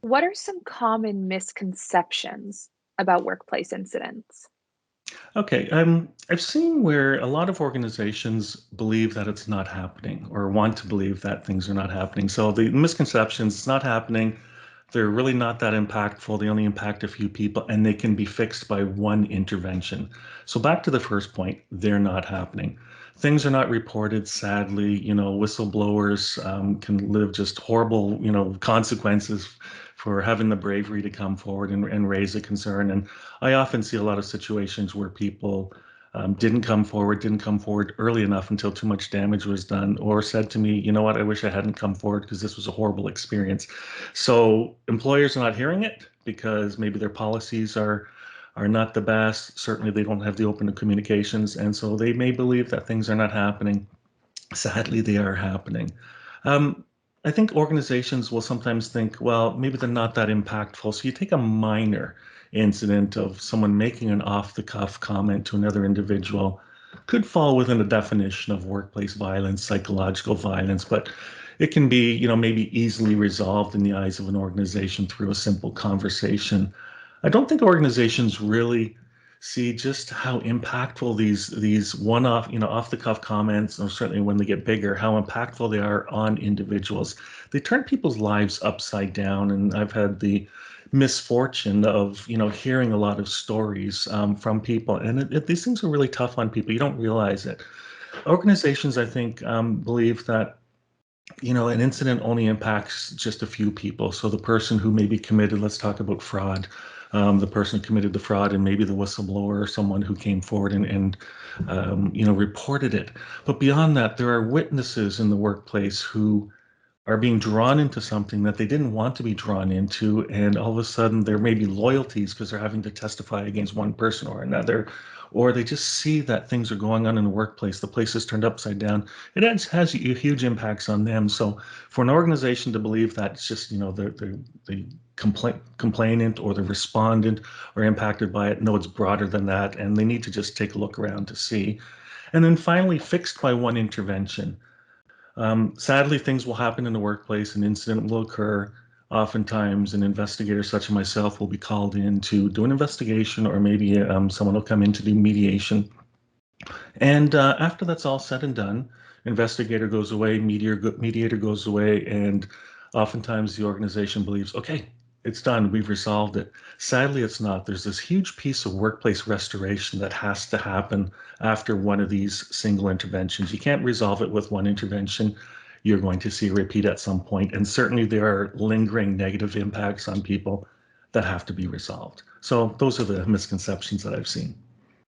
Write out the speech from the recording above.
What are some common misconceptions about workplace incidents? Okay, I've seen where a lot of organizations believe that it's not happening or want to believe that things are not happening. So the misconceptions, it's not happening. They're really not that impactful. They only impact a few people and they can be fixed by one intervention. So back to the first point, they're not happening. Things are not reported, sadly. Whistleblowers can live just horrible, consequences for having the bravery to come forward and raise a concern. And I often see a lot of situations where people didn't come forward early enough until too much damage was done, or said to me, you know what, I wish I hadn't come forward because this was a horrible experience. So employers are not hearing it because maybe their policies are not the best. Certainly, they don't have the open communications, and so they may believe that things are not happening. Sadly, they are happening. Um, I think organizations will sometimes think, well, maybe they're not that impactful. So you take a minor incident of someone making an off the cuff comment to another individual, could fall within a definition of workplace violence, psychological violence, but it can be, maybe easily resolved in the eyes of an organization through a simple conversation. I don't think organizations really see just how impactful these one-off, off the cuff comments, or certainly when they get bigger, how impactful they are on individuals. They turn people's lives upside down, and I've had the misfortune of hearing a lot of stories from people, and these things are really tough on people. You don't realize it. Organizations, I think, believe that an incident only impacts just a few people. So the person who maybe committed, let's talk about fraud, the person who committed the fraud and maybe the whistleblower or someone who came forward and reported it. But beyond that, there are witnesses in the workplace who are being drawn into something that they didn't want to be drawn into. And all of a sudden, there may be loyalties because they're having to testify against one person or another, or they just see that things are going on in the workplace. The place is turned upside down. It has huge impacts on them. So, for an organization to believe that it's just, the complainant or the respondent are impacted by it, no, it's broader than that. And they need to just take a look around to see. And then finally, fixed by one intervention. Sadly, things will happen in the workplace, an incident will occur. Oftentimes, an investigator such as myself will be called in to do an investigation, or maybe someone will come in to do mediation. And after that's all said and done, investigator goes away, mediator goes away, and oftentimes the organization believes, okay, it's done, we've resolved it. Sadly, it's not. There's this huge piece of workplace restoration that has to happen after one of these single interventions. You can't resolve it with one intervention. You're going to see a repeat at some point, and certainly there are lingering negative impacts on people that have to be resolved. So those are the misconceptions that I've seen.